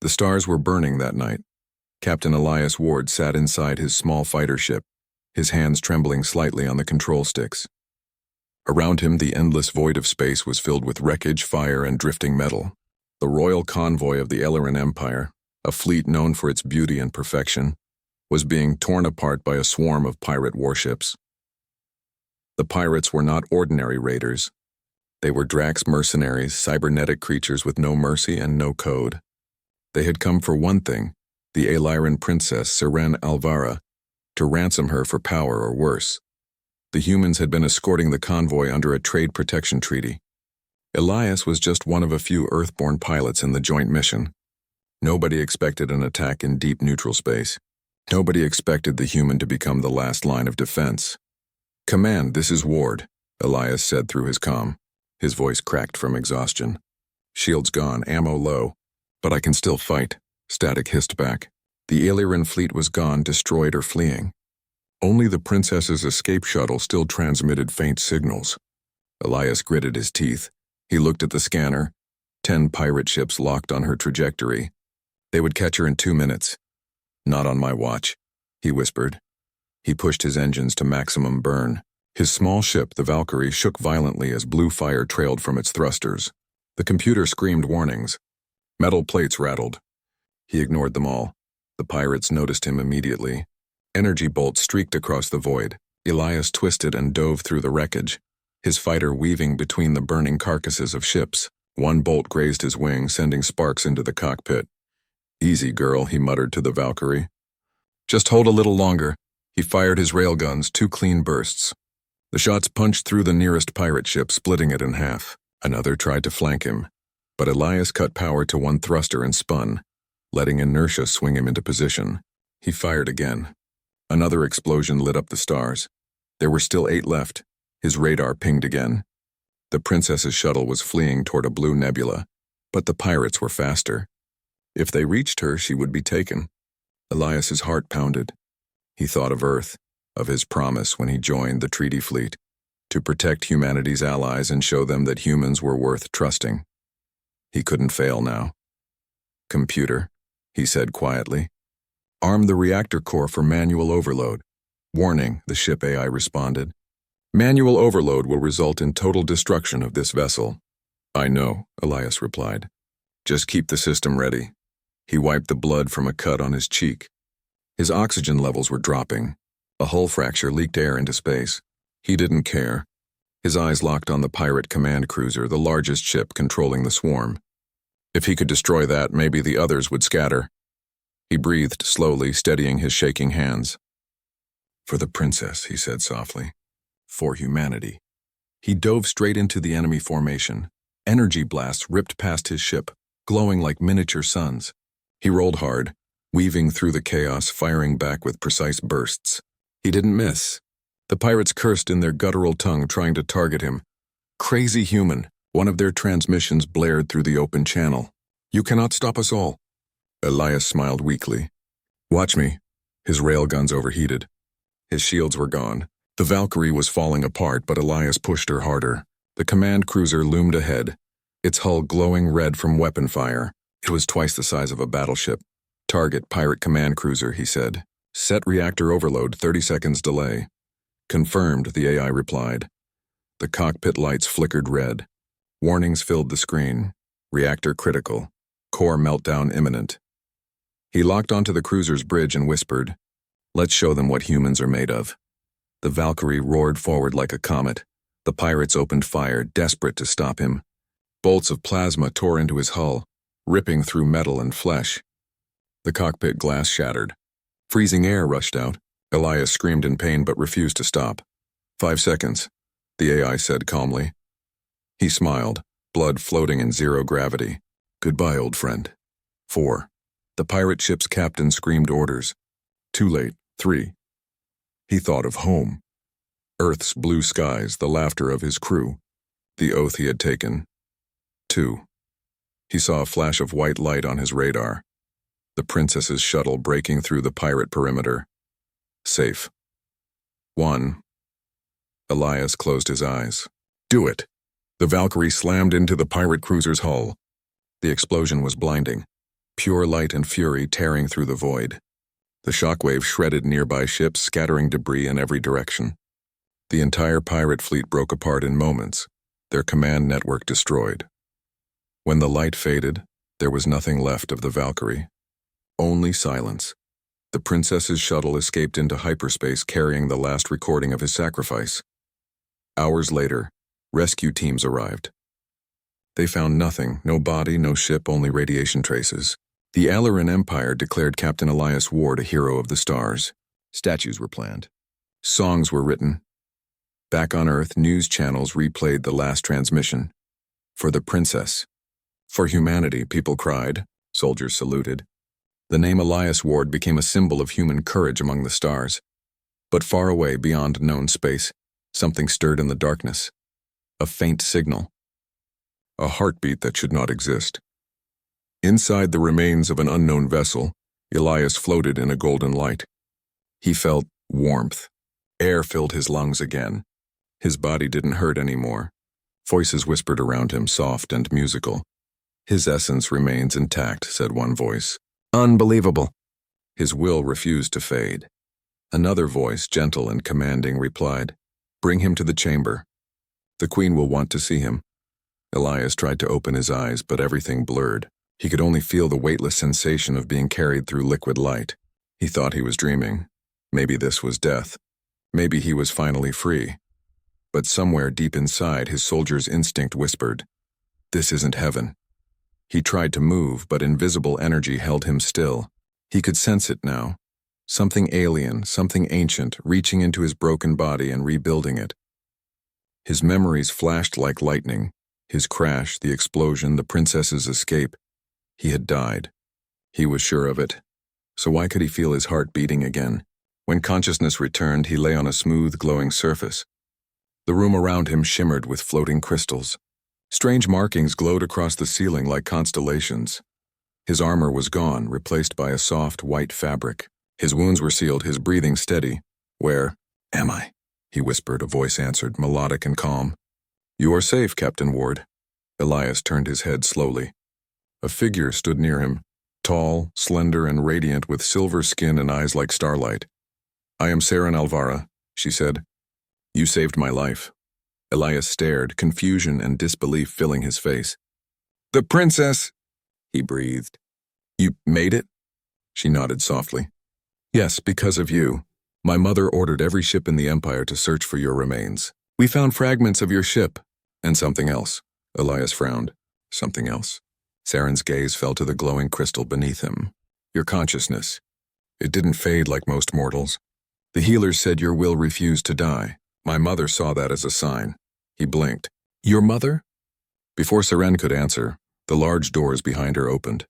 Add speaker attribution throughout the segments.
Speaker 1: The stars were burning that night. Captain Elias Ward sat inside his small fighter ship, his hands trembling slightly on the control sticks. Around him, the endless void of space was filled with wreckage, fire, and drifting metal. The royal convoy of the Ellerin Empire, a fleet known for its beauty and perfection, was being torn apart by a swarm of pirate warships. The pirates were not ordinary raiders. They were Drax mercenaries, cybernetic creatures with no mercy and no code. They had come for one thing, the Ellyran princess Seren Alvara, to ransom her for power or worse. The humans had been escorting the convoy under a trade protection treaty. Elias was just one of a few Earthborn pilots in the joint mission. Nobody expected an attack in deep neutral space. Nobody expected the human to become the last line of defense. "Command, this is Ward," Elias said through his comm. His voice cracked from exhaustion. "Shields gone, ammo low. But I can still fight," Static hissed back. The Ellyran fleet was gone, destroyed, or fleeing. Only the princess's escape shuttle still transmitted faint signals. Elias gritted his teeth. He looked at the scanner. 10 pirate ships locked on her trajectory. They would catch her in 2 minutes. "Not on my watch," he whispered. He pushed his engines to maximum burn. His small ship, the Valkyrie, shook violently as blue fire trailed from its thrusters. The computer screamed warnings. Metal plates rattled. He ignored them all. The pirates noticed him immediately. Energy bolts streaked across the void. Elias twisted and dove through the wreckage, his fighter weaving between the burning carcasses of ships. One bolt grazed his wing, sending sparks into the cockpit. "Easy, girl," he muttered to the Valkyrie. "Just hold a little longer." He fired his railguns, 2 clean bursts. The shots punched through the nearest pirate ship, splitting it in half. Another tried to flank him, but Elias cut power to one thruster and spun, letting inertia swing him into position. He fired again. Another explosion lit up the stars. There were still 8 left. His radar pinged again. The princess's shuttle was fleeing toward a blue nebula, but the pirates were faster. If they reached her, she would be taken. Elias's heart pounded. He thought of Earth, of his promise when he joined the treaty fleet, to protect humanity's allies and show them that humans were worth trusting. He couldn't fail now. "Computer," he said quietly. "Arm the reactor core for manual overload." "Warning," the ship AI responded. "Manual overload will result in total destruction of this vessel." "I know," Elias replied. "Just keep the system ready." He wiped the blood from a cut on his cheek. His oxygen levels were dropping. A hull fracture leaked air into space. He didn't care. His eyes locked on the pirate command cruiser, the largest ship controlling the swarm. If he could destroy that, maybe the others would scatter. He breathed slowly, steadying his shaking hands. "For the princess," he said softly. "For humanity." He dove straight into the enemy formation. Energy blasts ripped past his ship, glowing like miniature suns. He rolled hard, weaving through the chaos, firing back with precise bursts. He didn't miss. The pirates cursed in their guttural tongue, trying to target him. "Crazy human," one of their transmissions blared through the open channel. "You cannot stop us all." Elias smiled weakly. "Watch me." His railguns overheated. His shields were gone. The Valkyrie was falling apart, but Elias pushed her harder. The command cruiser loomed ahead, its hull glowing red from weapon fire. It was twice the size of a battleship. "Target pirate command cruiser," he said. "Set reactor overload, 30 seconds delay." "Confirmed," the AI replied. The cockpit lights flickered red. Warnings filled the screen. "Reactor critical. Core meltdown imminent." He locked onto the cruiser's bridge and whispered, "Let's show them what humans are made of." The Valkyrie roared forward like a comet. The pirates opened fire, desperate to stop him. Bolts of plasma tore into his hull, ripping through metal and flesh. The cockpit glass shattered. Freezing air rushed out. Elias screamed in pain but refused to stop. 5 seconds, the AI said calmly. He smiled, blood floating in zero gravity. "Goodbye, old friend." 4. The pirate ship's captain screamed orders. Too late. 3. He thought of home. Earth's blue skies, the laughter of his crew, the oath he had taken. 2. He saw a flash of white light on his radar. The princess's shuttle breaking through the pirate perimeter. Safe. 1. Elias closed his eyes. "Do it." The Valkyrie slammed into the pirate cruiser's hull. The explosion was blinding. pure light and fury tearing through the void. The shockwave shredded nearby ships, scattering debris in every direction. The entire pirate fleet broke apart in moments, their command network destroyed. When the light faded, there was nothing left of the Valkyrie. Only silence. The princess's shuttle escaped into hyperspace carrying the last recording of his sacrifice. Hours later, rescue teams arrived. They found nothing, no body, no ship, only radiation traces. The Alarin Empire declared Captain Elias Ward a hero of the stars. Statues were planned. Songs were written. Back on Earth, news channels replayed the last transmission. For the princess. For humanity, people cried. Soldiers saluted. The name Elias Ward became a symbol of human courage among the stars. But far away, beyond known space, something stirred in the darkness. A faint signal. A heartbeat that should not exist. Inside the remains of an unknown vessel, Elias floated in a golden light. He felt warmth. Air filled his lungs again. His body didn't hurt anymore. Voices whispered around him, soft and musical. His essence remains intact, said one voice. Unbelievable. His will refused to fade. Another voice, gentle and commanding, replied, Bring him to the chamber. The queen will want to see him. Elias tried to open his eyes, but everything blurred. He could only feel the weightless sensation of being carried through liquid light. He thought he was dreaming. Maybe this was death. Maybe he was finally free. But somewhere deep inside, his soldier's instinct whispered, This isn't heaven. He tried to move, but invisible energy held him still. He could sense it now. Something alien, something ancient, reaching into his broken body and rebuilding it. His memories flashed like lightning. His crash, the explosion, the princess's escape. He had died. He was sure of it. So why could he feel his heart beating again? When consciousness returned, he lay on a smooth, glowing surface. The room around him shimmered with floating crystals. Strange markings glowed across the ceiling like constellations. His armor was gone, replaced by a soft, white fabric. His wounds were sealed, his breathing steady. Where am I? He whispered, a voice answered, melodic and calm. You are safe, Captain Ward. Elias turned his head slowly. A figure stood near him, tall, slender, and radiant with silver skin and eyes like starlight. I am Saren Alvara, she said. You saved my life. Elias stared, confusion and disbelief filling his face. The princess, he breathed. You made it? She nodded softly. Yes, because of you. My mother ordered every ship in the Empire to search for your remains. We found fragments of your ship, and something else. Elias frowned. Something else. Saren's gaze fell to the glowing crystal beneath him. Your consciousness. It didn't fade like most mortals. The healers said your will refused to die. My mother saw that as a sign. He blinked. Your mother? Before Saren could answer, the large doors behind her opened.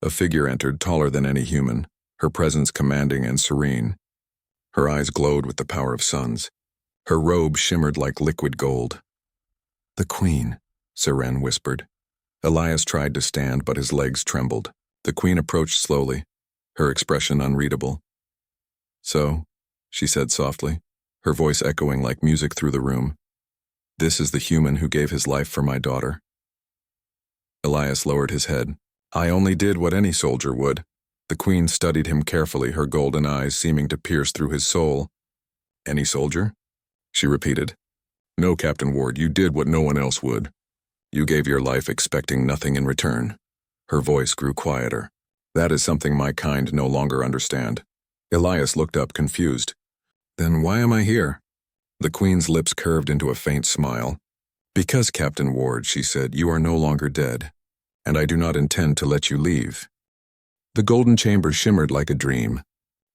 Speaker 1: A figure entered, taller than any human, her presence commanding and serene. Her eyes glowed with the power of suns. Her robe shimmered like liquid gold. The queen, Saren whispered. Elias tried to stand, but his legs trembled. The queen approached slowly, her expression unreadable. So, she said softly, her voice echoing like music through the room. This is the human who gave his life for my daughter. Elias lowered his head. I only did what any soldier would. The queen studied him carefully, her golden eyes seeming to pierce through his soul. Any soldier? She repeated. No, Captain Ward, you did what no one else would. You gave your life expecting nothing in return. Her voice grew quieter. That is something my kind no longer understand. Elias looked up, confused. Then why am I here? The queen's lips curved into a faint smile. Because, Captain Ward, she said, you are no longer dead, and I do not intend to let you leave. The golden chamber shimmered like a dream.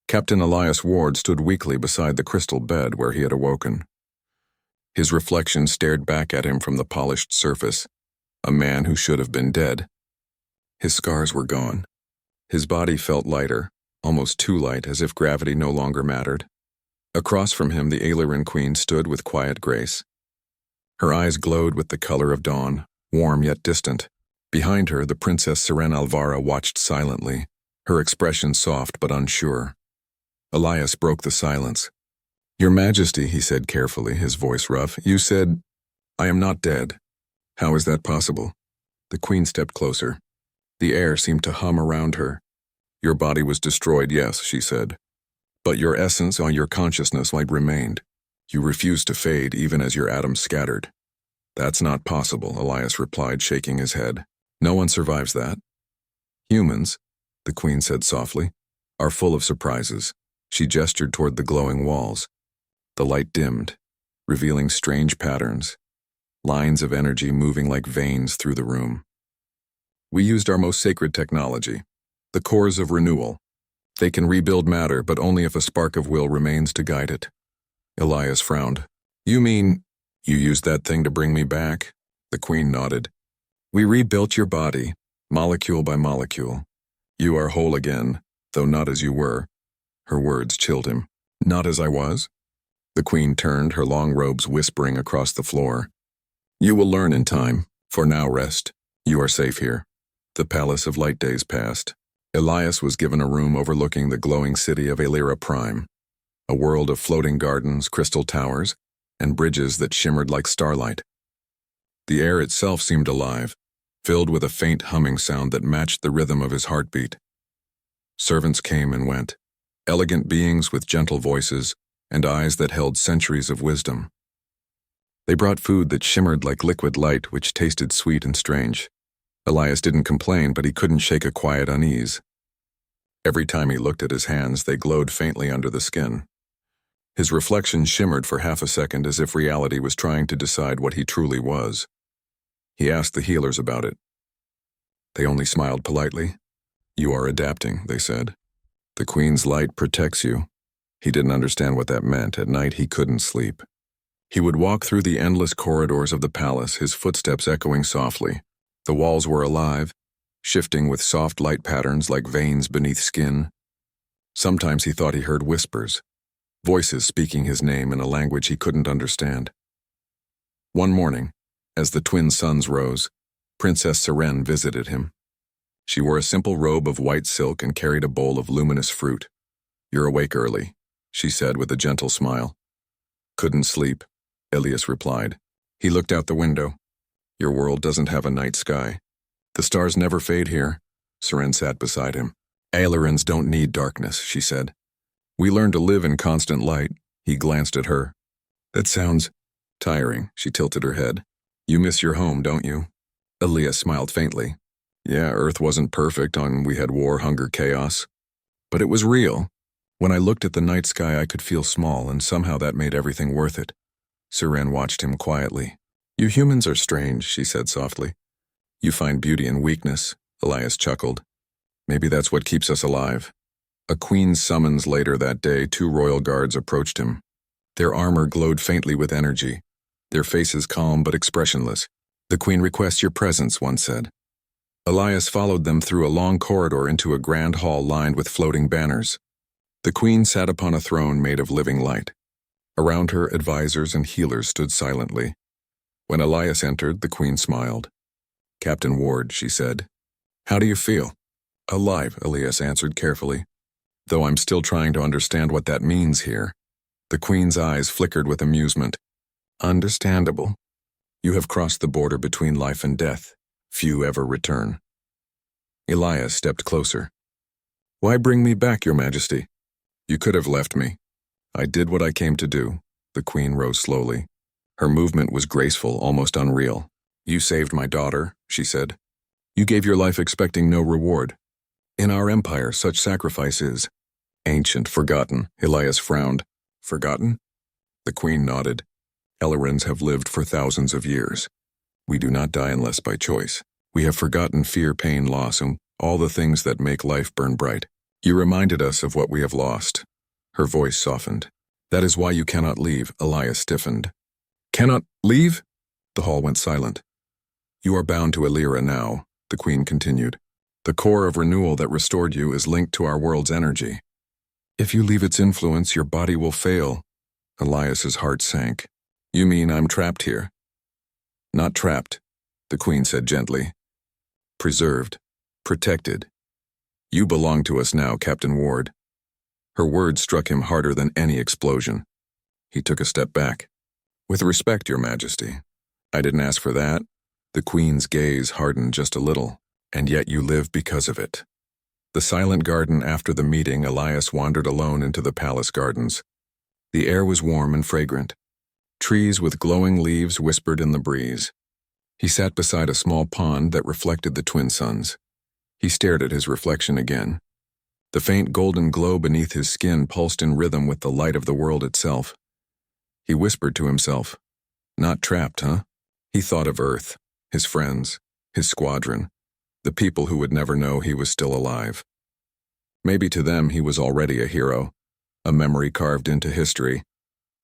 Speaker 1: Captain Elias Ward stood weakly beside the crystal bed where he had awoken. His reflection stared back at him from the polished surface, a man who should have been dead. His scars were gone. His body felt lighter, almost too light, as if gravity no longer mattered. Across from him, the Alarin queen stood with quiet grace. Her eyes glowed with the color of dawn, warm yet distant. Behind her, the Princess Saren Alvara watched silently, her expression soft but unsure. Elias broke the silence. Your Majesty, he said carefully, his voice rough, you said, I am not dead. How is that possible? The queen stepped closer. The air seemed to hum around her. Your body was destroyed, yes, she said. But your essence or your consciousness remained. You refused to fade even as your atoms scattered. That's not possible, Elias replied, shaking his head. No one survives that. Humans, the Queen said softly, are full of surprises. She gestured toward the glowing walls. The light dimmed, revealing strange patterns, lines of energy moving like veins through the room. We used our most sacred technology, the cores of renewal. They can rebuild matter, but only if a spark of will remains to guide it. Elias frowned. You mean, you used that thing to bring me back? The Queen nodded. We rebuilt your body, molecule by molecule. You are whole again, though not as you were. Her words chilled him. Not as I was? The Queen turned, her long robes whispering across the floor. You will learn in time. For now, rest. You are safe here. The Palace of Light days passed. Elias was given a room overlooking the glowing city of GalacticPrime, a world of floating gardens, crystal towers, and bridges that shimmered like starlight. The air itself seemed alive, filled with a faint humming sound that matched the rhythm of his heartbeat. Servants came and went, elegant beings with gentle voices and eyes that held centuries of wisdom. They brought food that shimmered like liquid light, which tasted sweet and strange. Elias didn't complain, but he couldn't shake a quiet unease. Every time he looked at his hands, they glowed faintly under the skin. His reflection shimmered for half a second as if reality was trying to decide what he truly was. He asked the healers about it. They only smiled politely. You are adapting, they said. The Queen's light protects you. He didn't understand what that meant. At night, he couldn't sleep. He would walk through the endless corridors of the palace, his footsteps echoing softly. The walls were alive, shifting with soft light patterns like veins beneath skin. Sometimes he thought he heard whispers, voices speaking his name in a language he couldn't understand. One morning, as the twin suns rose, Princess Storym visited him. She wore a simple robe of white silk and carried a bowl of luminous fruit. You're awake early, she said with a gentle smile. Couldn't sleep, Elias replied. He looked out the window. Your world doesn't have a night sky. The stars never fade here. Storym sat beside him. Ailerons don't need darkness, she said. We learn to live in constant light. He glanced at her. That sounds tiring, she tilted her head. You miss your home, don't you? Elias smiled faintly. Yeah, Earth wasn't perfect, we had war, hunger, chaos. But it was real. When I looked at the night sky, I could feel small, and somehow that made everything worth it. Storym watched him quietly. You humans are strange, she said softly. You find beauty in weakness, Elias chuckled. Maybe that's what keeps us alive. A queen's summons later that day, 2 royal guards approached him. Their armor glowed faintly with energy, their faces calm but expressionless. The Queen requests your presence, one said. Elias followed them through a long corridor into a grand hall lined with floating banners. The Queen sat upon a throne made of living light. Around her, advisors and healers stood silently. When Elias entered, the Queen smiled. Captain Ward, she said. How do you feel? Alive, Elias answered carefully. Though I'm still trying to understand what that means here. The Queen's eyes flickered with amusement. Understandable. You have crossed the border between life and death. Few ever return. Elias stepped closer. Why bring me back, Your Majesty? You could have left me. I did what I came to do. The Queen rose slowly. Her movement was graceful, almost unreal. You saved my daughter, she said. You gave your life expecting no reward. In our empire, such sacrifice is ancient, forgotten. Elias frowned. Forgotten? The Queen nodded. Ailerons have lived for thousands of years. We do not die unless by choice. We have forgotten fear, pain, loss, and all the things that make life burn bright. You reminded us of what we have lost. Her voice softened. That is why you cannot leave, Elias stiffened. Cannot leave? The hall went silent. You are bound to Illyria now, the Queen continued. The core of renewal that restored you is linked to our world's energy. If you leave its influence, your body will fail. Elias's heart sank. You mean I'm trapped here? Not trapped, the Queen said gently. Preserved. Protected. You belong to us now, Captain Ward. Her words struck him harder than any explosion. He took a step back. With respect, Your Majesty. I didn't ask for that. The Queen's gaze hardened just a little. and yet you live because of it. The silent garden after the meeting, Elias wandered alone into the palace gardens. The air was warm and fragrant. Trees with glowing leaves whispered in the breeze. He sat beside a small pond that reflected the twin suns. He stared at his reflection again. The faint golden glow beneath his skin pulsed in rhythm with the light of the world itself. He whispered to himself, "Not trapped, huh?" He thought of Earth, his friends, his squadron, the people who would never know he was still alive. Maybe to them he was already a hero, a memory carved into history.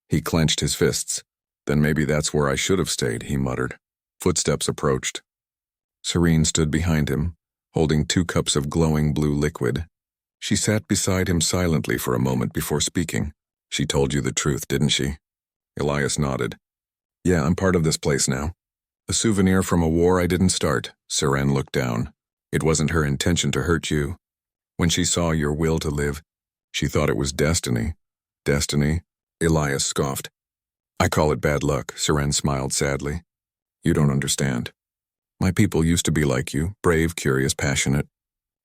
Speaker 1: He clenched his fists. "Then maybe that's where I should have stayed," he muttered. Footsteps approached. Serene stood behind him, holding 2 cups of glowing blue liquid. She sat beside him silently for a moment before speaking. "She told you the truth, didn't she?" Elias nodded. "Yeah, I'm part of this place now. A souvenir from a war I didn't start." Serene looked down. "It wasn't her intention to hurt you. When she saw your will to live, she thought it was destiny." "Destiny?" Elias scoffed. "I call it bad luck." Serene smiled sadly. "You don't understand. My people used to be like you, brave, curious, passionate.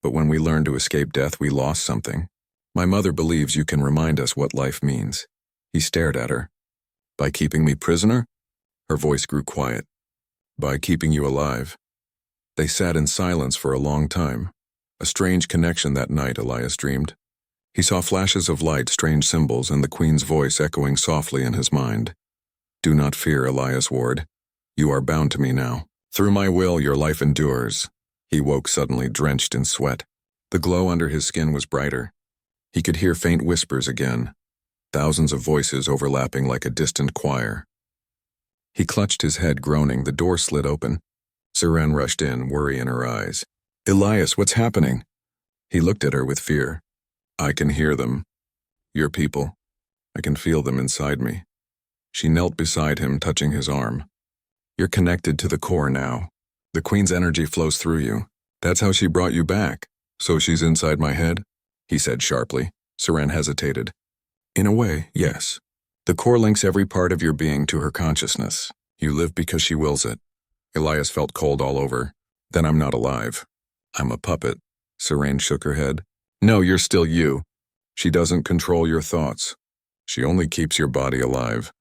Speaker 1: But when we learned to escape death, we lost something. My mother believes you can remind us what life means." He stared at her. "By keeping me prisoner?" Her voice grew quiet. "By keeping you alive." They sat in silence for a long time. A strange connection that night, Elias dreamed. He saw flashes of light, strange symbols, and the Queen's voice echoing softly in his mind. "Do not fear, Elias Ward. You are bound to me now. Through my will, your life endures." He woke suddenly, drenched in sweat. The glow under his skin was brighter. He could hear faint whispers again, thousands of voices overlapping like a distant choir. He clutched his head, groaning. The door slid open. Serene rushed in, worry in her eyes. "Elias, what's happening?" He looked at her with fear. "I can hear them. Your people. I can feel them inside me." She knelt beside him, touching his arm. "You're connected to the core now. The Queen's energy flows through you. That's how she brought you back." "So she's inside my head?" he said sharply. Serene hesitated. "In a way, yes. The core links every part of your being to her consciousness. You live because she wills it." Elias felt cold all over. "Then I'm not alive. I'm a puppet." Serene shook her head. "No, you're still you. She doesn't control your thoughts. She only keeps your body alive."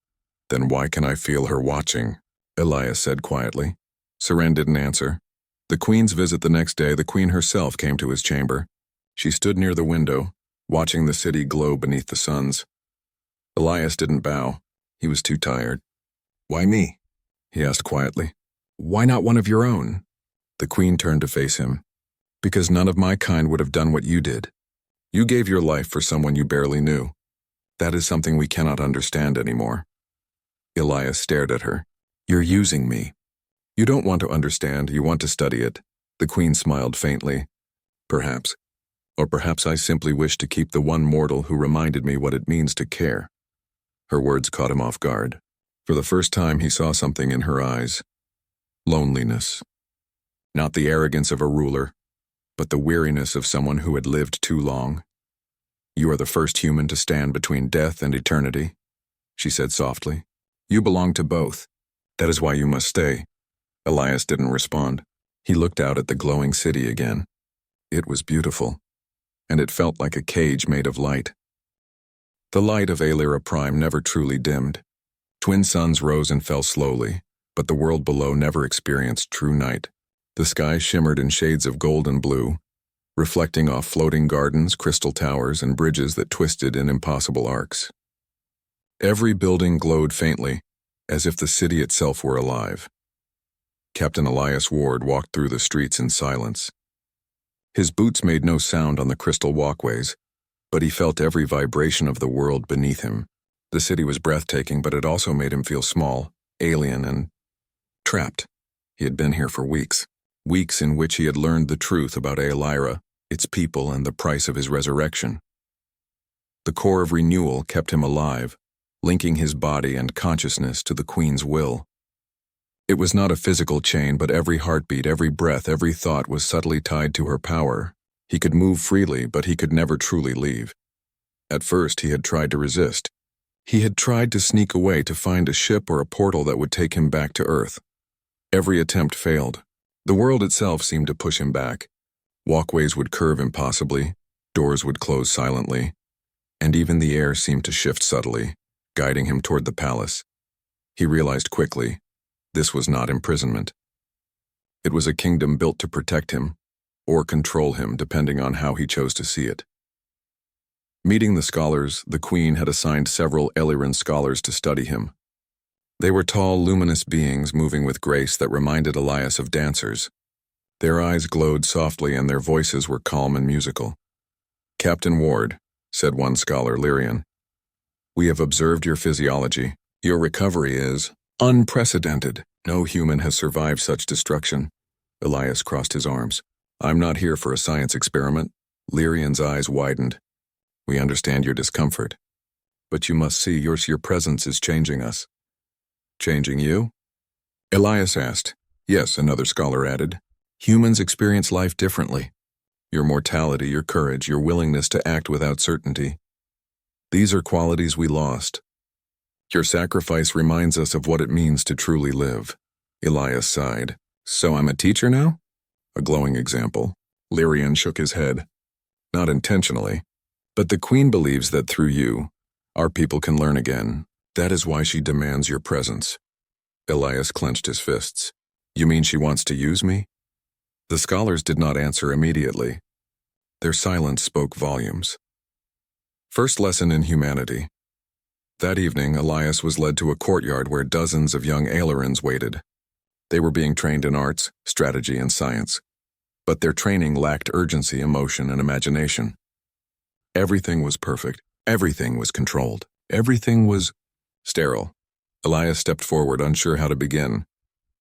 Speaker 1: "Then why can I feel her watching?" Elias said quietly. Serene didn't answer. The Queen's visit the next day, the Queen herself came to his chamber. She stood near the window, watching the city glow beneath the suns. Elias didn't bow. He was too tired. "Why me?" he asked quietly. "Why not one of your own?" The Queen turned to face him. "Because none of my kind would have done what you did. You gave your life for someone you barely knew. That is something we cannot understand anymore." Elias stared at her. "You're using me. You don't want to understand, you want to study it." The Queen smiled faintly. "Perhaps. Or perhaps I simply wish to keep the one mortal who reminded me what it means to care." Her words caught him off guard. For the first time he saw something in her eyes. Loneliness. Not the arrogance of a ruler, but the weariness of someone who had lived too long. "You are the first human to stand between death and eternity," she said softly. "You belong to both. That is why you must stay." Elias didn't respond. He looked out at the glowing city again. It was beautiful, and it felt like a cage made of light. The light of GalacticPrime never truly dimmed. Twin suns rose and fell slowly, but the world below never experienced true night. The sky shimmered in shades of gold and blue, reflecting off floating gardens, crystal towers, and bridges that twisted in impossible arcs. Every building glowed faintly, as if the city itself were alive. Captain Elias Ward walked through the streets in silence. His boots made no sound on the crystal walkways, but he felt every vibration of the world beneath him. The city was breathtaking, but it also made him feel small, alien, and trapped. He had been here for weeks. Weeks in which he had learned the truth about Aelira, its people, and the price of his resurrection. The core of renewal kept him alive, linking his body and consciousness to the Queen's will. It was not a physical chain, but every heartbeat, every breath, every thought was subtly tied to her power. He could move freely, but he could never truly leave. At first, he had tried to resist. He had tried to sneak away to find a ship or a portal that would take him back to Earth. Every attempt failed. The world itself seemed to push him back. Walkways would curve impossibly, doors would close silently, and even the air seemed to shift subtly, guiding him toward the palace. He realized quickly, this was not imprisonment. It was a kingdom built to protect him, or control him depending on how he chose to see it. Meeting the scholars, the Queen had assigned several Eliran scholars to study him. They were tall, luminous beings moving with grace that reminded Elias of dancers. Their eyes glowed softly and their voices were calm and musical. "Captain Ward," said one scholar, Lyrian, "we have observed your physiology. Your recovery is unprecedented. No human has survived such destruction." Elias crossed his arms. "I'm not here for a science experiment." Lyrian's eyes widened. "We understand your discomfort, but you must see your presence is changing us." "Changing you?" Elias asked. "Yes," another scholar added. "Humans experience life differently. Your mortality, your courage, your willingness to act without certainty. These are qualities we lost. Your sacrifice reminds us of what it means to truly live." Elias sighed. "So I'm a teacher now?" A glowing example. Lyrian shook his head. "Not intentionally. But the Queen believes that through you, our people can learn again. That is why she demands your presence." Elias clenched his fists. "You mean she wants to use me?" The scholars did not answer immediately. Their silence spoke volumes. First lesson in humanity. That evening, Elias was led to a courtyard where dozens of young Aelerans waited. They were being trained in arts, strategy, and science. But their training lacked urgency, emotion, and imagination. Everything was perfect. Everything was controlled. Everything was sterile. Elias stepped forward, unsure how to begin.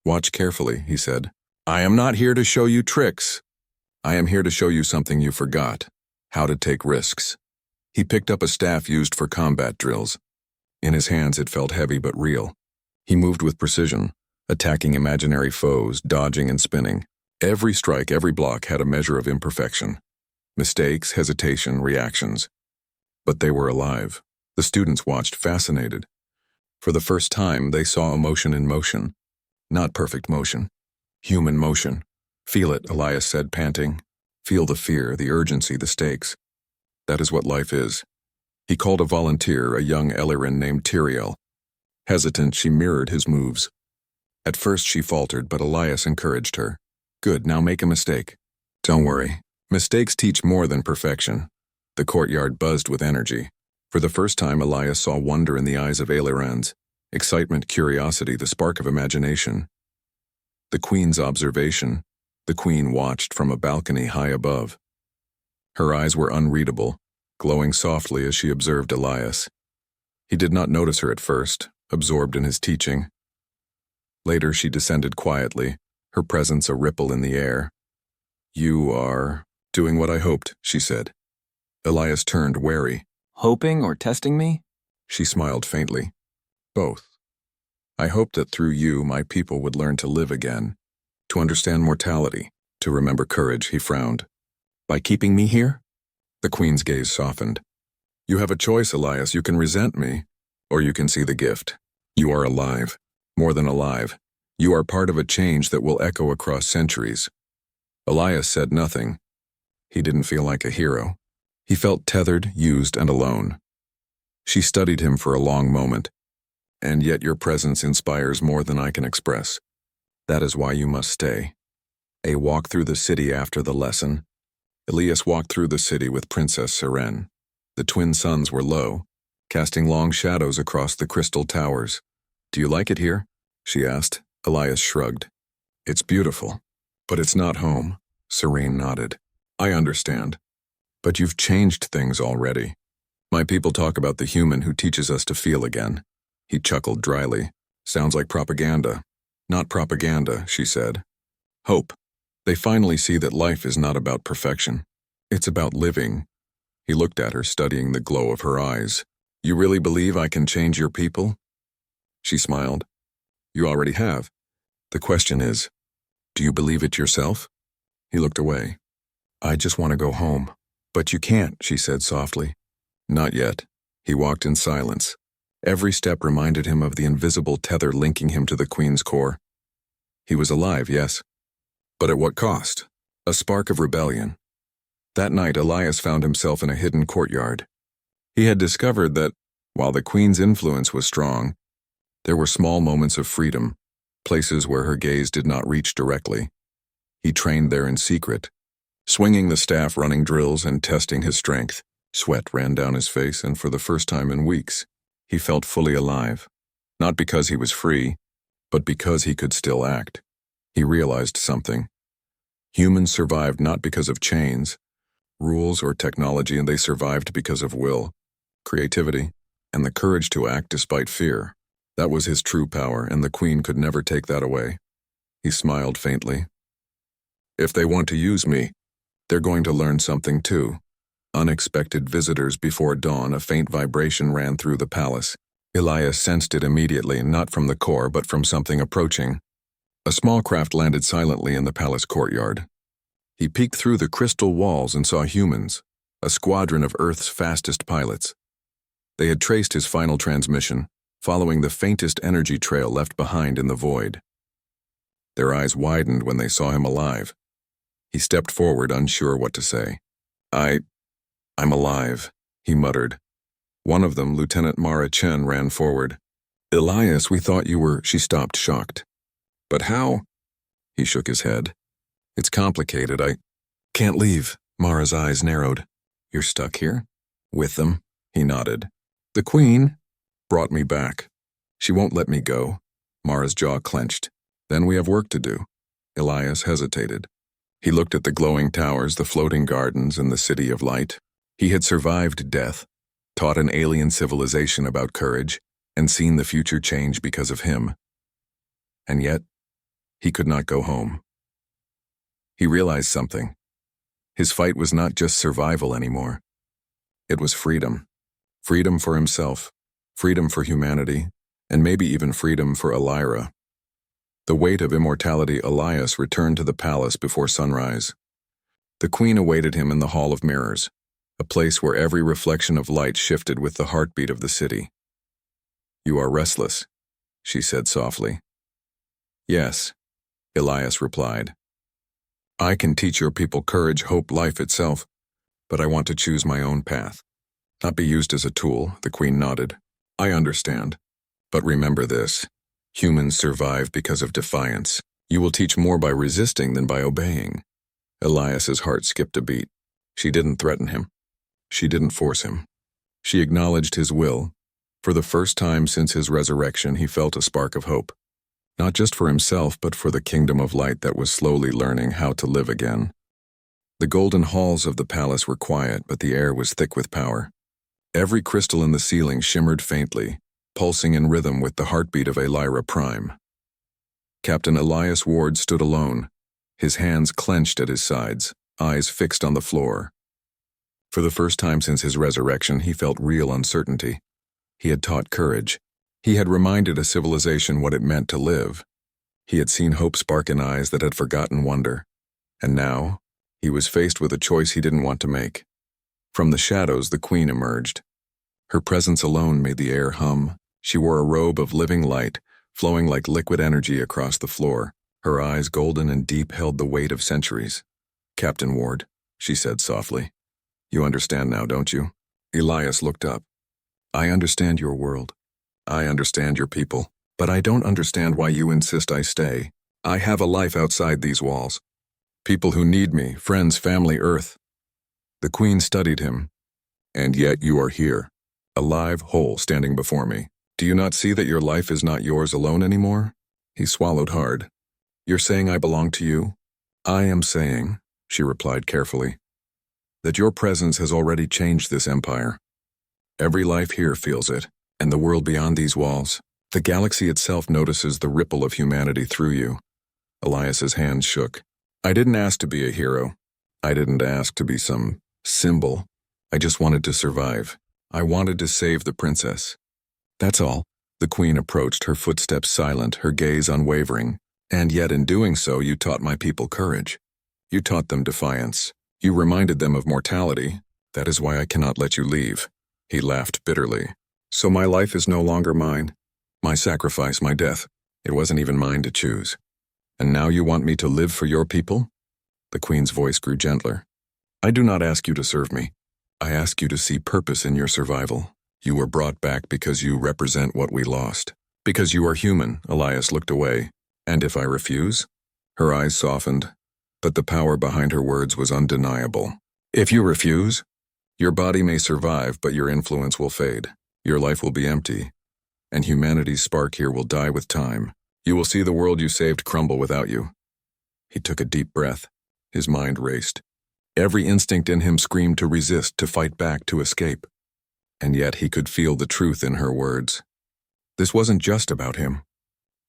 Speaker 1: "Watch carefully," he said. "I am not here to show you tricks. I am here to show you something you forgot: how to take risks." He picked up a staff used for combat drills. In his hands it felt heavy but real. He moved with precision, attacking imaginary foes, dodging and spinning. Every strike, every block had a measure of imperfection. Mistakes, hesitation, reactions. But they were alive. The students watched, fascinated. For the first time, they saw emotion in motion. Not perfect motion. Human motion. "Feel it," Elias said, panting. "Feel the fear, the urgency, the stakes. That is what life is." He called a volunteer, a young Eliran named Tyrael. Hesitant, she mirrored his moves. At first she faltered, but Elias encouraged her. "Good, now make a mistake." "Don't worry. Mistakes teach more than perfection." The courtyard buzzed with energy. For the first time, Elias saw wonder in the eyes of Aelerans. Excitement, curiosity, the spark of imagination. The Queen's observation. The Queen watched from a balcony high above. Her eyes were unreadable, glowing softly as she observed Elias. He did not notice her at first, absorbed in his teaching. Later she descended quietly, her presence a ripple in the air. "You are doing what I hoped," she said. Elias turned, wary.
Speaker 2: "Hoping or testing me?"
Speaker 1: She smiled faintly. "Both. I hoped that through you my people would learn to live again, to understand mortality, to remember courage." He frowned. "By keeping me here?" The Queen's gaze softened. "You have a choice, Elias. You can resent me, or you can see the gift. You are alive. More than alive. You are part of a change that will echo across centuries." Elias said nothing. He didn't feel like a hero. He felt tethered, used, and alone. She studied him for a long moment. "And yet your presence inspires more than I can express. That is why you must stay." A walk through the city after the lesson. Elias walked through the city with Princess Seren. The twin suns were low, casting long shadows across the crystal towers. "Do you like it here?" she asked. Elias shrugged. "It's beautiful, but it's not home." Seren nodded. "I understand. But you've changed things already. My people talk about the human who teaches us to feel again." He chuckled dryly. "Sounds like propaganda." "Not propaganda," she said. "Hope. They finally see that life is not about perfection. It's about living." He looked at her, studying the glow of her eyes. "You really believe I can change your people?" She smiled. "You already have. The question is, do you believe it yourself?" He looked away. "I just want to go home." "But you can't," she said softly. "Not yet." He walked in silence. Every step reminded him of the invisible tether linking him to the Queen's core. He was alive, yes, But at what cost? A spark of rebellion. That night, Elias found himself in a hidden courtyard. He had discovered that, while the Queen's influence was strong, there were small moments of freedom, places where her gaze did not reach directly. He trained there in secret, swinging the staff, running drills, and testing his strength. Sweat ran down his face, and for the first time in weeks, he felt fully alive. Not because he was free, but because he could still act. He realized something. Humans survived not because of chains, rules, or technology, and they survived because of will, creativity, and the courage to act despite fear. That was his true power, and the Queen could never take that away. He smiled faintly. If they want to use me, they're going to learn something too. Unexpected visitors before dawn, a faint vibration ran through the palace. Elias sensed it immediately, not from the core, but from something approaching. A small craft landed silently in the palace courtyard. He peeked through the crystal walls and saw humans, a squadron of Earth's fastest pilots. They had traced his final transmission, following the faintest energy trail left behind in the void. Their eyes widened when they saw him alive. He stepped forward, unsure what to say. I'm alive, he muttered. One of them, Lieutenant Mara Chen, ran forward. Elias, we thought you were... She stopped, shocked. But how? He shook his head. It's complicated. I can't leave. Mara's eyes narrowed. You're stuck here? With them? He nodded. The Queen brought me back. She won't let me go. Mara's jaw clenched. Then we have work to do. Elias hesitated. He looked at the glowing towers, the floating gardens, and the city of light. He had survived death, taught an alien civilization about courage, and seen the future change because of him. And yet, he could not go home. He realized something. His fight was not just survival anymore. It was freedom. Freedom for himself, freedom for humanity, and maybe even freedom for Elira. The weight of immortality. Elias returned to the palace before sunrise. The Queen awaited him in the Hall of Mirrors, a place where every reflection of light shifted with the heartbeat of the city. You are restless, she said softly. Yes, Elias replied. I can teach your people courage, hope, life itself, but I want to choose my own path. Not be used as a tool, the Queen nodded. I understand. But remember this. Humans survive because of defiance. You will teach more by resisting than by obeying. Elias's heart skipped a beat. She didn't threaten him. She didn't force him. She acknowledged his will. For the first time since his resurrection, he felt a spark of hope. Not just for himself, but for the kingdom of light that was slowly learning how to live again. The golden halls of the palace were quiet, but the air was thick with power. Every crystal in the ceiling shimmered faintly, pulsing in rhythm with the heartbeat of Elira Prime. Captain Elias Ward stood alone, his hands clenched at his sides, eyes fixed on the floor. For the first time since his resurrection, he felt real uncertainty. He had taught courage. He had reminded a civilization what it meant to live. He had seen hope spark in eyes that had forgotten wonder. And now, he was faced with a choice he didn't want to make. From the shadows, the Queen emerged. Her presence alone made the air hum. She wore a robe of living light, flowing like liquid energy across the floor. Her eyes, golden and deep, held the weight of centuries. Captain Ward, she said softly. You understand now, don't you? Elias looked up. I understand your world. I understand your people. But I don't understand why you insist I stay. I have a life outside these walls. People who need me, friends, family, Earth. The Queen studied him. And yet you are here, alive, whole, standing before me. Do you not see that your life is not yours alone anymore? He swallowed hard. You're saying I belong to you? I am saying, she replied carefully, that your presence has already changed this empire. Every life here feels it, and the world beyond these walls. The galaxy itself notices the ripple of humanity through you. Elias's hands shook. I didn't ask to be a hero. I didn't ask to be some symbol. I just wanted to survive. I wanted to save the princess. That's all. The Queen approached, her footsteps silent, her gaze unwavering. And yet in doing so, you taught my people courage. You taught them defiance. You reminded them of mortality. That is why I cannot let you leave. He laughed bitterly. So my life is no longer mine. My sacrifice, my death. It wasn't even mine to choose. And now you want me to live for your people? The Queen's voice grew gentler. I do not ask you to serve me. I ask you to see purpose in your survival. You were brought back because you represent what we lost. Because you are human, Elias looked away. And if I refuse? Her eyes softened, but the power behind her words was undeniable. If you refuse, your body may survive, but your influence will fade. Your life will be empty, and humanity's spark here will die with time. You will see the world you saved crumble without you. He took a deep breath. His mind raced. Every instinct in him screamed to resist, to fight back, to escape. And yet he could feel the truth in her words. This wasn't just about him.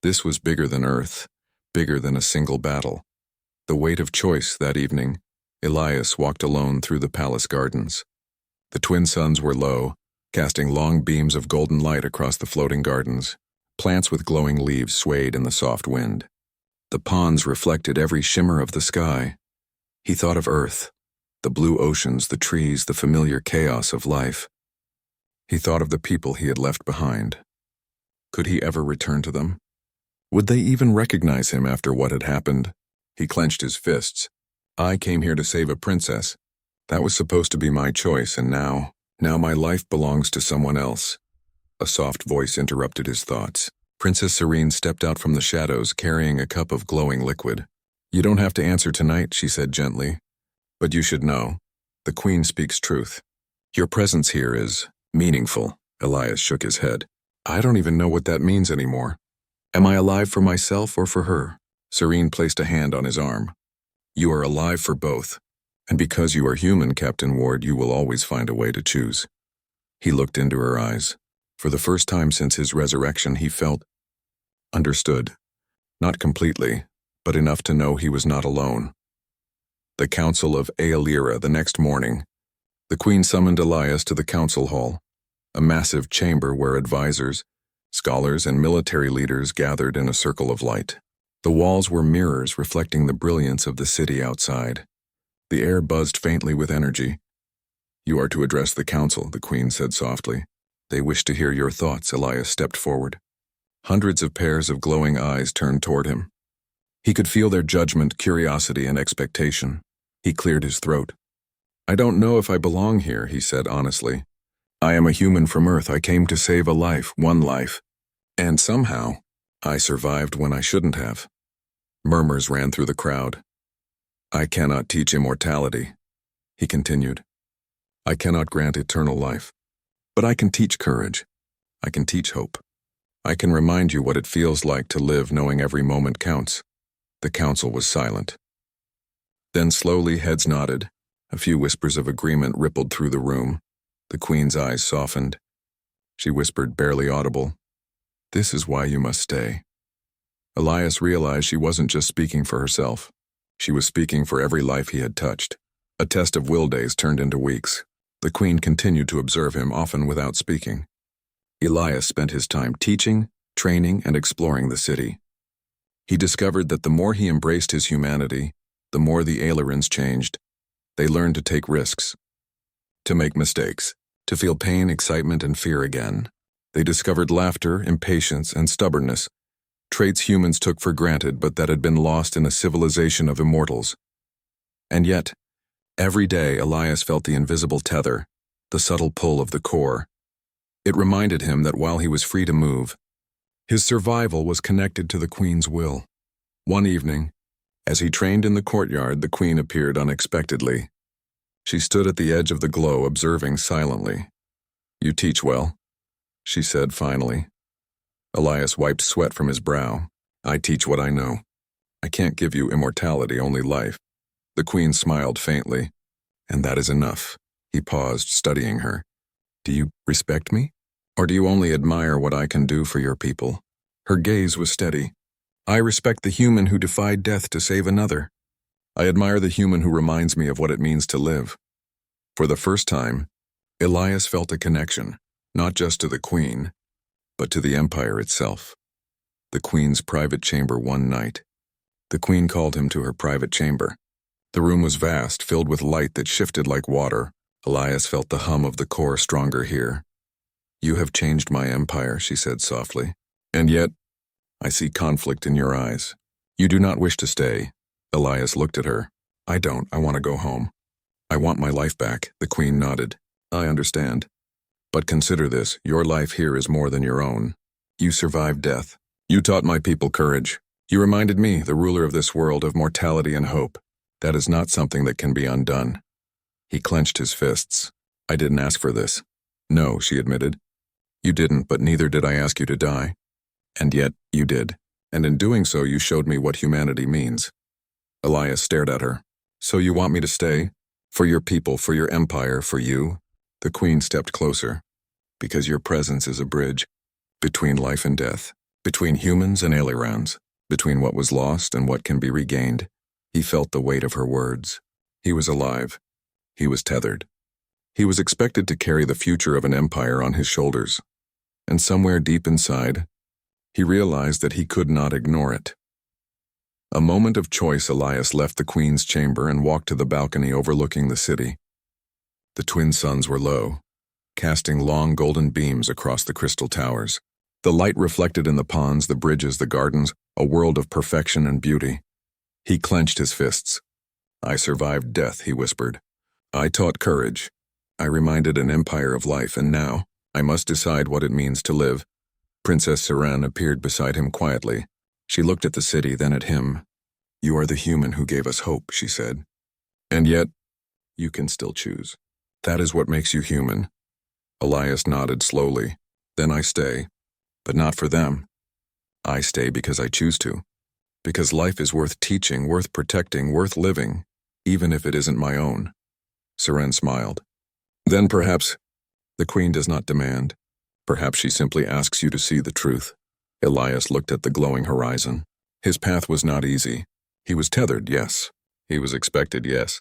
Speaker 1: This was bigger than Earth, bigger than a single battle. The weight of choice that evening, Elias walked alone through the palace gardens. The twin suns were low, casting long beams of golden light across the floating gardens. Plants with glowing leaves swayed in the soft wind. The ponds reflected every shimmer of the sky. He thought of Earth, the blue oceans, the trees, the familiar chaos of life. He thought of the people he had left behind. Could he ever return to them? Would they even recognize him after what had happened? He clenched his fists. I came here to save a princess. That was supposed to be my choice, and now my life belongs to someone else. A soft voice interrupted his thoughts. Princess Serene stepped out from the shadows, carrying a cup of glowing liquid. You don't have to answer tonight, she said gently. But you should know. The Queen speaks truth. Your presence here is meaningful. Elias shook his head. I don't even know what that means anymore. Am I alive for myself or for her? Serene placed a hand on his arm. You are alive for both. And because you are human, Captain Ward, you will always find a way to choose. He looked into her eyes. For the first time since his resurrection, he felt understood. Not completely, but enough to know he was not alone. The Council of Aelira the next morning. The Queen summoned Elias to the council hall, a massive chamber where advisors, scholars, and military leaders gathered in a circle of light. The walls were mirrors reflecting the brilliance of the city outside. The air buzzed faintly with energy. You are to address the council, the Queen said softly. They wish to hear your thoughts. Elias stepped forward. Hundreds of pairs of glowing eyes turned toward him. He could feel their judgment, curiosity, and expectation. He cleared his throat. I don't know if I belong here, he said honestly. I am a human from Earth. I came to save a life, one life. And somehow, I survived when I shouldn't have. Murmurs ran through the crowd. I cannot teach immortality, he continued. I cannot grant eternal life. But I can teach courage. I can teach hope. I can remind you what it feels like to live knowing every moment counts. The council was silent. Then slowly heads nodded. A few whispers of agreement rippled through the room. The Queen's eyes softened. She whispered, barely audible, This is why you must stay. Elias realized she wasn't just speaking for herself. She was speaking for every life he had touched. A test of will days turned into weeks. The Queen continued to observe him, often without speaking. Elias spent his time teaching, training, and exploring the city. He discovered that the more he embraced his humanity, the more the Aelirans changed. They learned to take risks, to make mistakes, to feel pain, excitement, and fear again. They discovered laughter, impatience, and stubbornness, traits humans took for granted but that had been lost in a civilization of immortals. And yet, every day Elias felt the invisible tether, the subtle pull of the core. It reminded him that while he was free to move, his survival was connected to the Queen's will. One evening, as he trained in the courtyard, the Queen appeared unexpectedly. She stood at the edge of the glow, observing silently. You teach well, she said finally. Elias wiped sweat from his brow. I teach what I know. I can't give you immortality, only life. The Queen smiled faintly. And that is enough. He paused, studying her. Do you respect me? Or do you only admire what I can do for your people? Her gaze was steady. I respect the human who defied death to save another. I admire the human who reminds me of what it means to live. For the first time, Elias felt a connection, not just to the Queen, but to the Empire itself. The Queen's private chamber one night. The Queen called him to her private chamber. The room was vast, filled with light that shifted like water. Elias felt the hum of the core stronger here. You have changed my empire, she said softly. And yet, I see conflict in your eyes. You do not wish to stay. Elias looked at her. I don't. I want to go home. I want my life back. The Queen nodded. I understand. But consider this. Your life here is more than your own. You survived death. You taught my people courage. You reminded me, the ruler of this world, of mortality and hope. That is not something that can be undone. He clenched his fists. I didn't ask for this. No, she admitted. You didn't, but neither did I ask you to die. And yet, you did. And in doing so, you showed me what humanity means. Elias stared at her. So you want me to stay? For your people, for your empire, for you? The Queen stepped closer. Because your presence is a bridge. Between life and death. Between humans and aliens. Between what was lost and what can be regained. He felt the weight of her words. He was alive. He was tethered. He was expected to carry the future of an empire on his shoulders. And somewhere deep inside, he realized that he could not ignore it. A moment of choice, Elias left the Queen's chamber and walked to the balcony overlooking the city. The twin suns were low, casting long golden beams across the crystal towers. The light reflected in the ponds, the bridges, the gardens, a world of perfection and beauty. He clenched his fists. I survived death, he whispered. I taught courage. I reminded an empire of life, and now I must decide what it means to live. Princess Siren appeared beside him quietly. She looked at the city, then at him. You are the human who gave us hope, she said. And yet, you can still choose. That is what makes you human. Elias nodded slowly. Then I stay. But not for them. I stay because I choose to. Because life is worth teaching, worth protecting, worth living, even if it isn't my own. Siren smiled. Then perhaps the Queen does not demand. Perhaps she simply asks you to see the truth. Elias looked at the glowing horizon. His path was not easy. He was tethered, yes. He was expected, yes.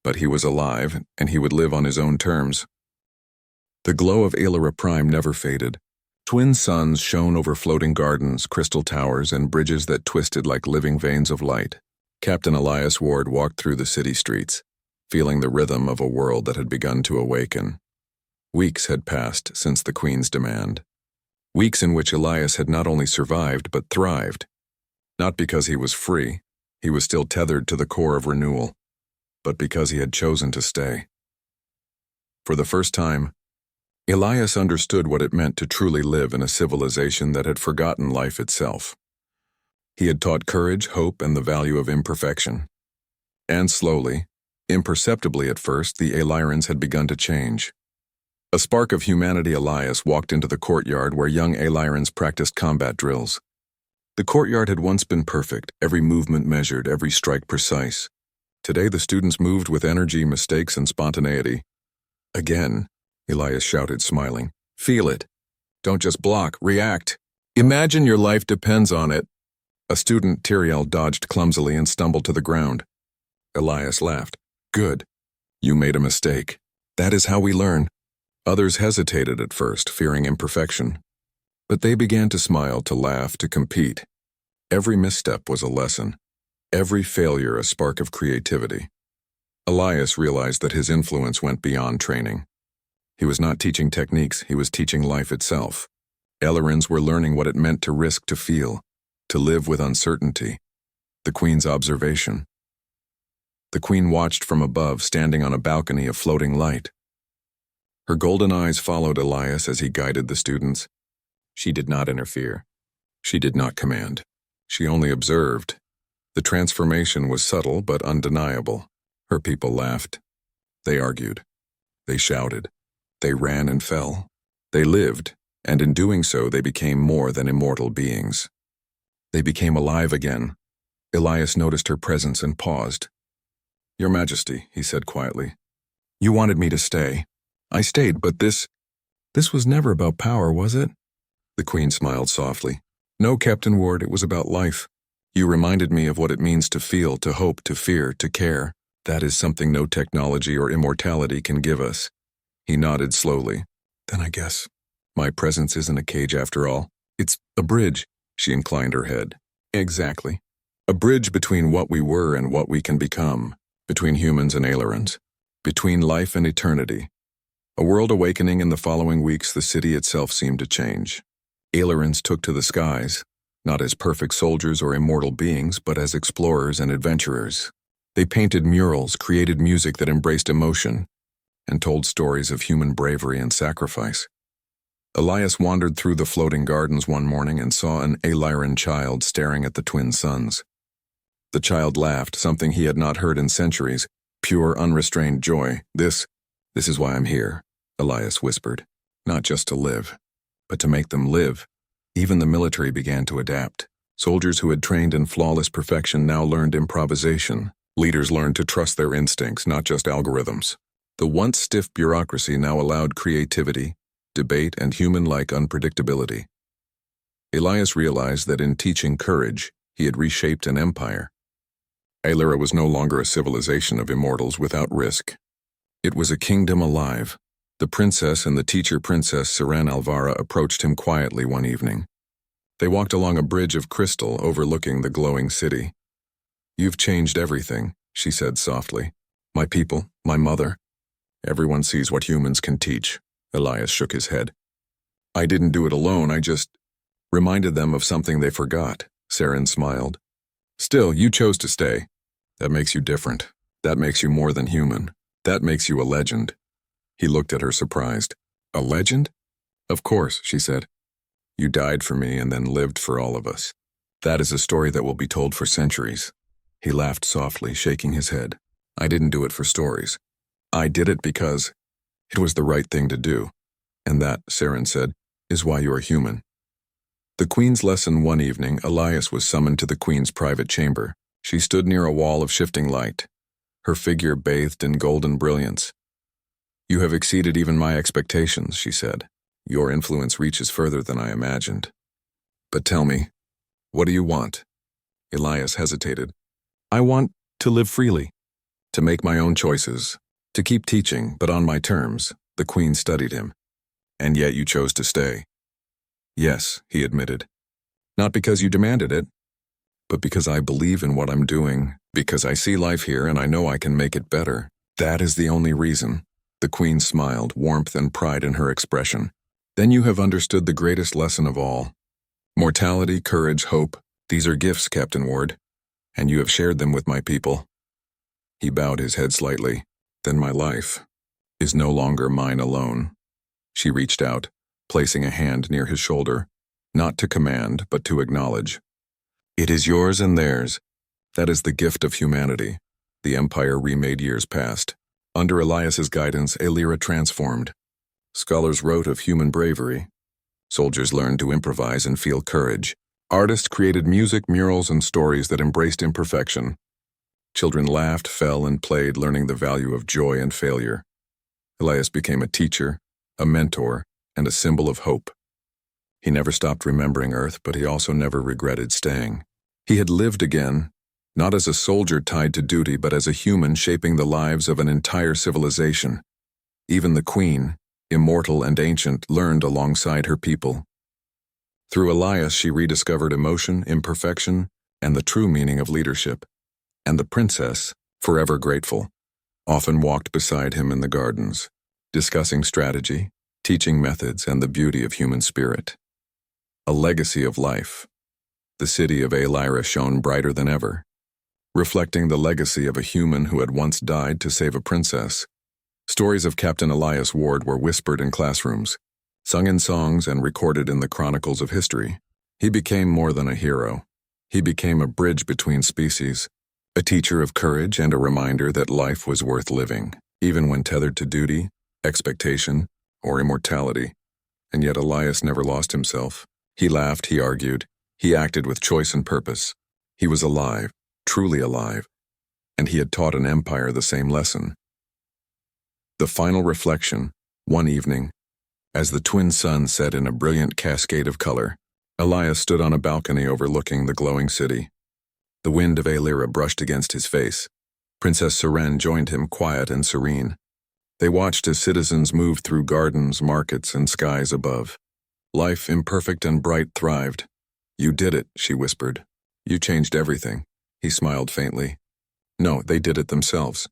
Speaker 1: But he was alive, and he would live on his own terms. The glow of EpicSciFiTales never faded. Twin suns shone over floating gardens, crystal towers, and bridges that twisted like living veins of light. Captain Elias Ward walked through the city streets, feeling the rhythm of a world that had begun to awaken. Weeks had passed since the Queen's demand. Weeks in which Elias had not only survived, but thrived. Not because he was free, he was still tethered to the core of renewal, but because he had chosen to stay. For the first time, Elias understood what it meant to truly live in a civilization that had forgotten life itself. He had taught courage, hope, and the value of imperfection. And slowly, imperceptibly at first, the aliens had begun to change. A spark of humanity. Elias walked into the courtyard where young aliens practiced combat drills. The courtyard had once been perfect, every movement measured, every strike precise. Today the students moved with energy, mistakes, and spontaneity. Again, Elias shouted, smiling. Feel it. Don't just block, react. Imagine your life depends on it. A student, Tyrael, dodged clumsily and stumbled to the ground. Elias laughed. Good. You made a mistake. That is how we learn. Others hesitated at first, fearing imperfection. But they began to smile, to laugh, to compete. Every misstep was a lesson. Every failure a spark of creativity. Elias realized that his influence went beyond training. He was not teaching techniques, he was teaching life itself. Aliens were learning what it meant to risk, to feel, to live with uncertainty. The Queen's observation. The Queen watched from above, standing on a balcony of floating light. Her golden eyes followed Elias as he guided the students. She did not interfere. She did not command. She only observed. The transformation was subtle but undeniable. Her people laughed. They argued. They shouted. They ran and fell. They lived, and in doing so they became more than immortal beings. They became alive again. Elias noticed her presence and paused. Your Majesty, he said quietly. You wanted me to stay. I stayed, but this was never about power, was it? The Queen smiled softly. No, Captain Ward, it was about life. You reminded me of what it means to feel, to hope, to fear, to care. That is something no technology or immortality can give us. He nodded slowly. Then I guess my presence isn't a cage after all. It's a bridge. She inclined her head. Exactly. A bridge between what we were and what we can become. Between humans and aliens. Between life and eternity. A world awakening. In the following weeks, the city itself seemed to change. Aliens took to the skies. not as perfect soldiers or immortal beings, but as explorers and adventurers. They painted murals, created music that embraced emotion, and told stories of human bravery and sacrifice. Elias wandered through the floating gardens one morning and saw an Alyran child staring at the twin suns. The child laughed, something he had not heard in centuries, pure, unrestrained joy. This is why I'm here, Elias whispered. Not just to live, but to make them live. Even the military began to adapt. Soldiers who had trained in flawless perfection now learned improvisation. Leaders learned to trust their instincts, not just algorithms. The once stiff bureaucracy now allowed creativity, debate, and human-like unpredictability. Elias realized that in teaching courage, he had reshaped an empire. Alyra was no longer a civilization of immortals without risk. It was a kingdom alive. The princess and the teacher princess Siran Alvara approached him quietly one evening. They walked along a bridge of crystal overlooking the glowing city. "You've changed everything," she said softly. "My people, my mother. Everyone sees what humans can teach." Elias shook his head. "I didn't do it alone, I just reminded them of something they forgot." Siran smiled. "Still, you chose to stay. That makes you different. That makes you more than human. That makes you a legend." He looked at her surprised. "A legend?" "Of course," she said. "You died for me and then lived for all of us. That is a story that will be told for centuries." He laughed softly, shaking his head. "I didn't do it for stories. I did it because it was the right thing to do. And that," Siran said, "is why you are human." The Queen's lesson one evening, Elias was summoned to the Queen's private chamber. She stood near a wall of shifting light, her figure bathed in golden brilliance. "You have exceeded even my expectations," she said. "Your influence reaches further than I imagined. But tell me, what do you want?" Elias hesitated. "I want to live freely, to make my own choices, to keep teaching, but on my terms." The Queen studied him. "And yet you chose to stay." "Yes," he admitted. "Not because you demanded it, but because I believe in what I'm doing, because I see life here and I know I can make it better. That is the only reason." The Queen smiled, warmth and pride in her expression. "Then you have understood the greatest lesson of all. Mortality, courage, hope, these are gifts, Captain Ward, and you have shared them with my people." He bowed his head slightly. "Then my life is no longer mine alone." She reached out, placing a hand near his shoulder, not to command, but to acknowledge. "It is yours and theirs. That is the gift of humanity, the empire remade years past. Under Elias's guidance, Alyra transformed. Scholars wrote of human bravery. Soldiers learned to improvise and feel courage. Artists created music, murals, and stories that embraced imperfection. Children laughed, fell, and played, learning the value of joy and failure. Elias became a teacher, a mentor, and a symbol of hope. He never stopped remembering Earth, but he also never regretted staying. He had lived again, not as a soldier tied to duty, but as a human shaping the lives of an entire civilization. Even the Queen, immortal and ancient, learned alongside her people. Through Elias, she rediscovered emotion, imperfection, and the true meaning of leadership. And the princess, forever grateful, often walked beside him in the gardens, discussing strategy, teaching methods, and the beauty of human spirit. A legacy of life. The city of Alyra shone brighter than ever, reflecting the legacy of a human who had once died to save a princess. Stories of Captain Elias Ward were whispered in classrooms, sung in songs, and recorded in the chronicles of history. He became more than a hero. He became a bridge between species, a teacher of courage and a reminder that life was worth living, even when tethered to duty, expectation, or immortality. And yet Elias never lost himself. He laughed, he argued, he acted with choice and purpose. He was alive, truly alive, and he had taught an empire the same lesson. The final reflection, one evening, as the twin suns set in a brilliant cascade of color, Elias stood on a balcony overlooking the glowing city. The wind of Alyra brushed against his face. Princess Siran joined him, quiet and serene. They watched as citizens moved through gardens, markets, and skies above. Life, imperfect and bright, thrived. "You did it," she whispered. "You changed everything." He smiled faintly. "No, they did it themselves.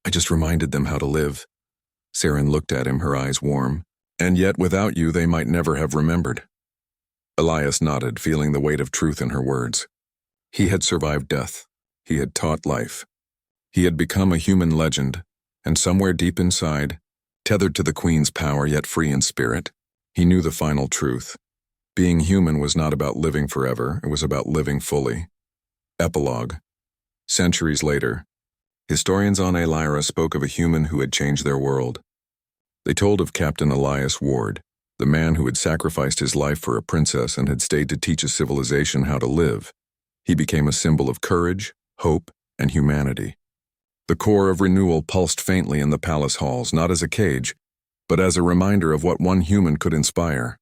Speaker 1: I just reminded them how to live." Siran looked at him, her eyes warm. "And yet without you they might never have remembered." Elias nodded, feeling the weight of truth in her words. He had survived death. He had taught life. He had become a human legend, and somewhere deep inside, tethered to the Queen's power yet free in spirit, he knew the final truth. Being human was not about living forever, it was about living fully. Epilogue. Centuries later, historians on Lyra spoke of a human who had changed their world. They told of Captain Elias Ward, the man who had sacrificed his life for a princess and had stayed to teach a civilization how to live. He became a symbol of courage, hope, and humanity. The core of renewal pulsed faintly in the palace halls, not as a cage, but as a reminder of what one human could inspire.